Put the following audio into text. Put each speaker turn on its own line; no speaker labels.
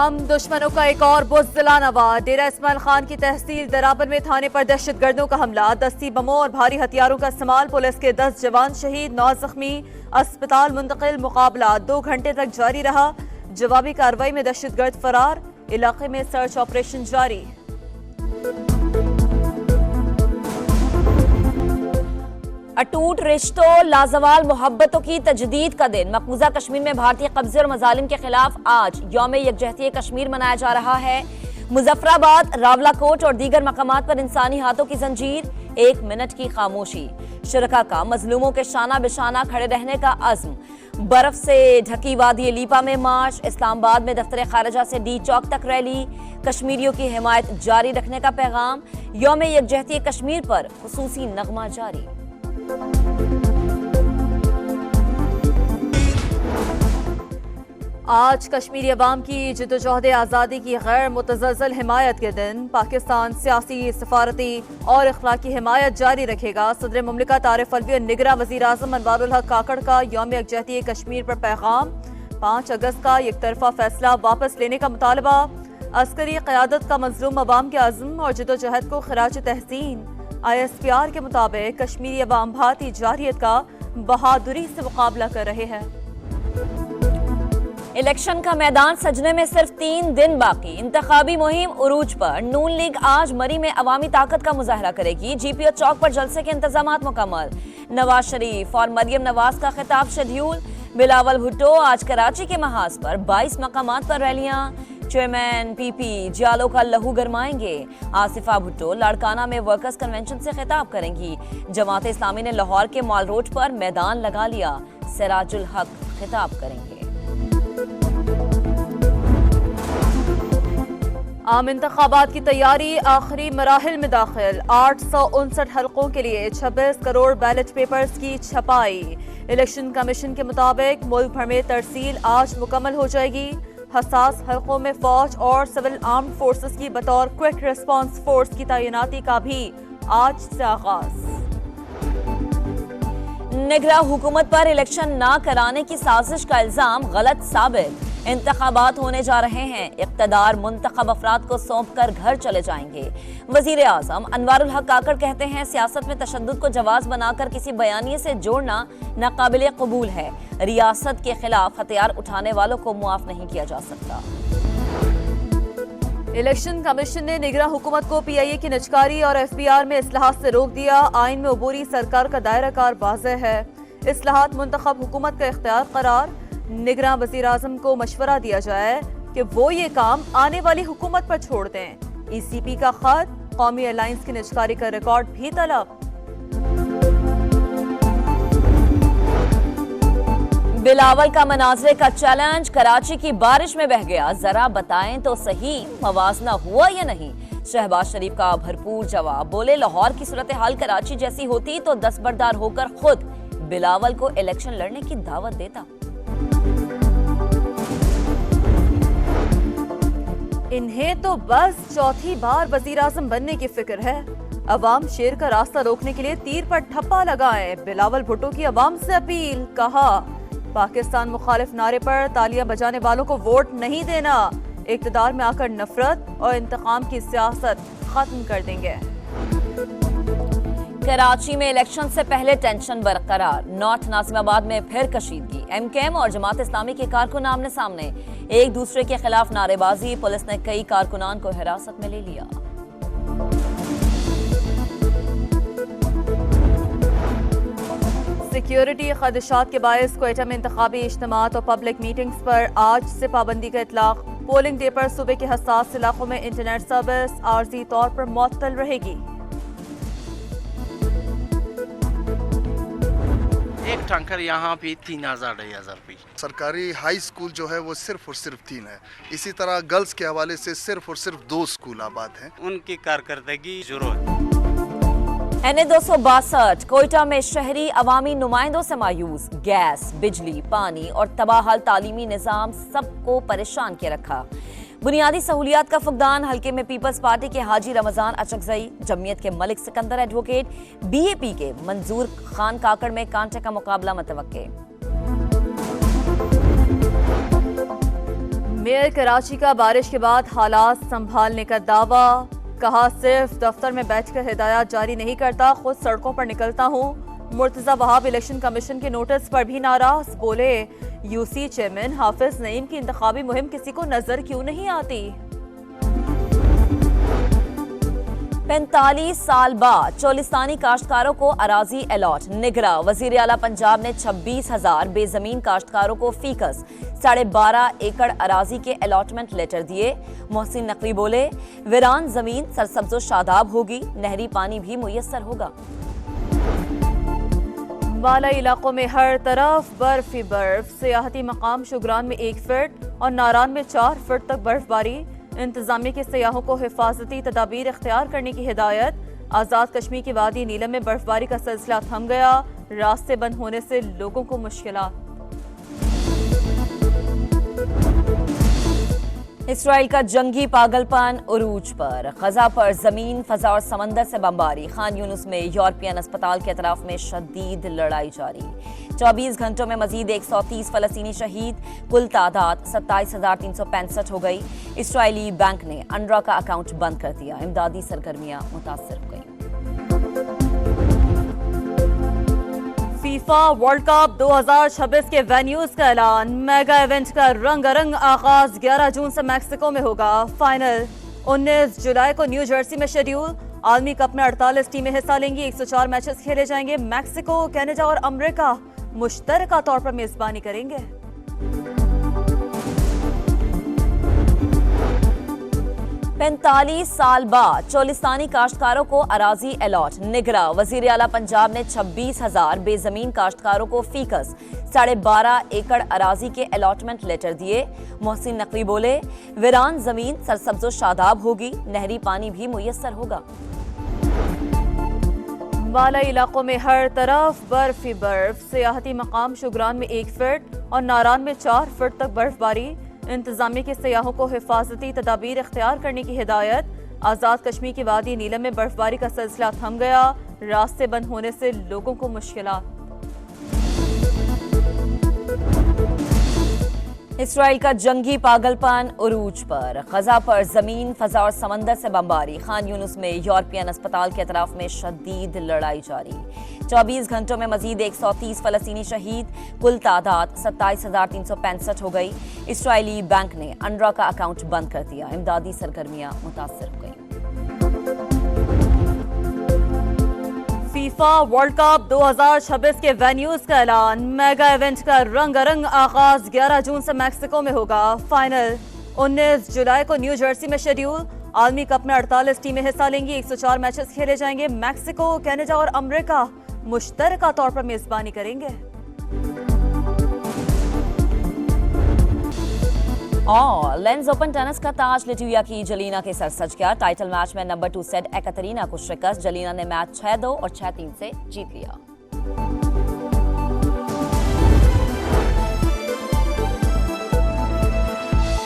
हम दुश्मनों का एक और बुज़दिलाना वार। डेरा इस्माइल खान की तहसील दराबन में थाने पर दहशतगर्दों का हमला, दस्ती बमों और भारी हथियारों का इस्तेमाल। पुलिस के 10 जवान शहीद, 9 जख्मी, अस्पताल मुंतकिल। मुकाबला 2 घंटे तक जारी रहा। जवाबी कार्रवाई में दहशतगर्द फरार, इलाके में सर्च ऑपरेशन जारी।
अटूट रिश्तों, लाजवाल मोहब्बतों की तजदीद का दिन। मकबूजा कश्मीर में भारतीय कब्जे और मजालिम के खिलाफ आज यौम यकजहती कश्मीर मनाया जा रहा है। मुजफ्फराबाद, रावलाकोट और दीगर मकामात पर इंसानी हाथों की जंजीर, 1 मिनट की खामोशी। शुरका का मजलूमों के शाना बिशाना खड़े रहने का अज़्म। बर्फ से ढकी वादी लीपा में मार्च, इस्लामाबाद में दफ्तर खारजा से डी चौक तक रैली। कश्मीरियों की हिमायत जारी रखने का पैगाम। यौम यकजहती कश्मीर पर खुसूसी नगमा जारी।
आज कश्मीरी अवाम की जिद्दोजहद आज़ादी की गैर मुतज़लज़ल हिमायत के दिन। पाकिस्तान सियासी, सफारती और अखलाकी हिमायत जारी रखेगा। सदर मुमलिकत आरिफ अलवी और निगरां वज़ीर आज़म अनवारुल हक काकड़ का यौम यकजहती कश्मीर पर पैगाम। 5 अगस्त का एक तरफा फैसला वापस लेने का मुतालबा। अस्करी क़यादत का मज़लूम अवाम के अज़्म और जिद्दोजहद को खराज तहसीन। ISPR के मुताबिक कश्मीरी अवाम भारतीय जारहियत का बहादुरी से मुकाबला कर रहे हैं।
इलेक्शन का मैदान सजने में सिर्फ 3 दिन बाकी। इंतखाबी मुहिम उरूज पर। नून लीग आज मरी में अवामी ताकत का मुजाहरा करेगी। GPO चौक पर जलसे के इंतजामात मुकम्मल। नवाज शरीफ और मरियम नवाज का खिताब शेड्यूल। बिलावल भुट्टो आज कराची के महाज पर 22 मकामात पर रैलियां। चेयरमैन PP जियालो का लहू गरमाएंगे। आसिफा भुट्टो लाड़काना में वर्कर्स कन्वेंशन से खिताब करेंगी। जमात इस्लामी ने लाहौर के मॉल रोड पर मैदान लगा लिया। सिराजुल हक खिताब करेंगे।
आम इंतखाबात की तैयारी आखिरी मराहिल में दाखिल। 859 हलकों के लिए 26 करोड़ बैलेट पेपर्स की छपाई। इलेक्शन कमीशन के मुताबिक मुल्क भर में तरसील आज मुकम्मल हो जाएगी। हसास हलकों में फौज और सिविल आर्म्ड फोर्सेस की बतौर क्विक रिस्पांस फोर्स की तैनाती का भी आज से आगाज।
निगरां हुकूमत पर इलेक्शन ना कराने की साजिश का इल्जाम गलत साबित। इंतखाबात होने जा रहे हैं, इक़्तिदार मुंतखब अफराद को सौंप कर घर चले जाएंगे। वज़ीर आज़म अनवारुल हक काकड़ कहते हैं सियासत में तशद्दुद को जवाज़ बनाकर किसी बयानिए से जोड़ना नाकाबिले कबूल है। रियासत के खिलाफ हथियार उठाने वालों को मुआफ नहीं किया जा सकता।
इलेक्शन कमीशन ने निगरां हुकूमत को PIA की निजकारी और FBR में इस्लाहात से रोक दिया। आइन में अबूरी सरकार का दायरा कार वाज़ेह है। इस्लाहात मुंतखब हुकूमत का इख्तियार करार। निगरां वज़ीर आज़म को मशवरा दिया जाए कि वो ये काम आने वाली हुकूमत पर छोड़ दें। ECP का खत, कौमी अलायंस की निजकारी का रिकॉर्ड भी तलब।
बिलावल का मनाजरे का चैलेंज, कराची की बारिश में बह गया, जरा बताएं तो सही मवाजना हुआ या नहीं। शहबाज शरीफ का भरपूर जवाब, बोले लाहौर की सूरत हाल कराची जैसी होती तो दस्तबरदार होकर खुद बिलावल को इलेक्शन लड़ने की दावत देता।
इन्हें तो बस चौथी बार वज़ीर आज़म बनने की फिक्र है। अवाम शेर का रास्ता रोकने के लिए तीर पर ठप्पा लगाएं। बिलावल भुट्टो की अवाम से अपील, कहा पाकिस्तान मुखालिफ नारे पर तालियां बजाने वालों को वोट नहीं देना। इक़्तिदार में आकर नफरत और इंतकाम की सियासत खत्म कर देंगे।
कराची में इलेक्शन से पहले टेंशन बरकरार। नॉर्थ नाजिमाबाद में फिर कशीदगी। MKM और जमात इस्लामी के कारकुन आमने सामने, एक दूसरे के खिलाफ नारेबाजी। पुलिस ने कई कारकुनान को हिरासत में ले लिया।
सिक्योरिटी खदशात के बायस क्वेटा में इंतखाबी इज्तिमात और पब्लिक मीटिंग्स पर आज से पाबंदी का इतलाक। पोलिंग डे पर सूबे के हसास इलाकों में इंटरनेट सर्विस आर्जी तौर पर मुअत्तल रहेगी।
एक टैंकर यहाँ पे 3000-2500 रुपये।
सरकारी हाई स्कूल जो है वो सिर्फ और सिर्फ 3 है। इसी तरह गर्ल्स के हवाले से सिर्फ और सिर्फ 2 स्कूल आबाद हैं।
उनकी कारकर्दगी जरूरत।
NA 262 कोयटा में शहरी अवामी नुमाइंदों से मायूस। गैस, बिजली, पानी और तबाहल तालीमी निज़ाम सबको परेशान किए रखा। बुनियादी सहूलियात का फुकदान। हल्के में पीपल्स पार्टी के हाजी रमजान अचकजई, जमीयत के मलिक सिकंदर एडवोकेट, BAP के मंजूर खान काकड़ में कांटे का मुकाबला मुतवक्के।
मेयर कराची का बारिश के बाद हालात संभालने का दावा। कहा सिर्फ दफ्तर में बैठकर हिदायत जारी नहीं करता, खुद सड़कों पर निकलता हूँ। मुर्तजा वहाब इलेक्शन कमीशन के नोटिस पर भी नाराज, बोले यूसी चेयरमैन हाफिज नईम की इंतखाबी मुहिम किसी को नजर क्यों नहीं आती।
45 साल बाद चोलिस्तानी काश्तकारों को अराजी अलॉट। निगरा वजीर आला पंजाब ने 26,000 बेजमीन काश्तकारों को फीकस 12.5 एकड़ अराजी के अलॉटमेंट लेटर दिए। मोहसिन नकवी बोले वीरान जमीन सरसब्जो शादाब होगी, नहरी पानी भी मुयस्सर होगा।
बालाई इलाकों में हर तरफ बर्फ ही बर्फ। सियाहती मकाम शुगरान में 1 फीट और नारान में 4 फीट तक बर्फबारी। इंतजामिया के सयाहों को हिफाजती तदाबीर इख्तियार करने की हिदायत। आज़ाद कश्मीर की वादी नीलम में बर्फबारी का सिलसिला थम गया, रास्ते बंद होने से लोगों को मुश्किलात।
इसराइल का जंगी पागलपन उरूज पर। गजा पर जमीन, फजा और समंदर से बमबारी। खान यूनुस में यूरोपियन अस्पताल के अतराफ में शदीद लड़ाई जारी। 24 घंटों में मजीद 130 फलस्तीनी शहीद, कुल तादाद 27,365 हो गई। इसराइली बैंक ने अनरा का अकाउंट बंद कर दिया, इमदादी सरगर्मियां मुतासर हो गई।
फीफा वर्ल्ड कप 2026 के वेन्यूज का ऐलान। मेगा इवेंट का रंगारंग आगाज 11 जून से मैक्सिको में होगा। फाइनल 19 जुलाई को न्यू जर्सी में शेड्यूल। आलमी कप में 48 टीमें हिस्सा लेंगी, 104 मैचेस खेले जाएंगे। मैक्सिको, कनाडा और अमेरिका मुश्तरका तौर पर मेजबानी करेंगे।
पैंतालीस साल बाद चोलिस्तानी काश्तकारों को अराजी अलॉट। निगरा वजीर आला पंजाब ने 26,000 बेजमीन काश्तकारों को फीकस 12.5 एकड़ अराजी के अलॉटमेंट लेटर दिए। मोहसिन नकवी बोले वीरान जमीन सरसब्जो शादाब होगी, नहरी पानी भी मुयस्सर होगा।
बालाई इलाकों में हर तरफ बर्फ ही बर्फ। सियाहती मकाम शुगरान में 1 फीट और नारान में 4 फीट तक बर्फबारी। इंतजामिया के सयाहों को हिफाजती तदाबीर इख्तियार करने की हिदायत। आज़ाद कश्मीर की वादी नीलम में बर्फबारी का सिलसिला थम गया, रास्ते बंद होने से लोगों को मुश्किलात।
इसराइल का जंगी पागलपन उरूज पर। गजा पर जमीन, फजा और समंदर से बमबारी। खान यूनुस में यूरोपियन अस्पताल के अतराफ में शदीद लड़ाई जारी। 24 घंटों में मजीद 130 फलस्तीनी शहीद, कुल तादाद 27,365 हो गई। इसराइली बैंक ने अनरा का अकाउंट बंद कर दिया, इमदादी सरगर्मियां मुतासर हो गई।
फीफा वर्ल्ड कप 2026 के वेन्यूज का ऐलान। मेगा इवेंट का रंगारंग आगाज 11 जून से मैक्सिको में होगा। फाइनल 19 जुलाई को न्यू जर्सी में शेड्यूल। आलमी कप में 48 टीमें हिस्सा लेंगी, 104 मैचेस खेले जाएंगे। मैक्सिको, कनाडा और अमेरिका मुश्तरका तौर पर मेजबानी करेंगे।
और लेंस ओपन टेनिस का ताज लिटुया की जलीना के सर सज गया। टाइटल मैच में नंबर 2 सेट एकतरीना को शिकस्त। जलीना ने मैच 6-2 और 6-3 से जीत लिया।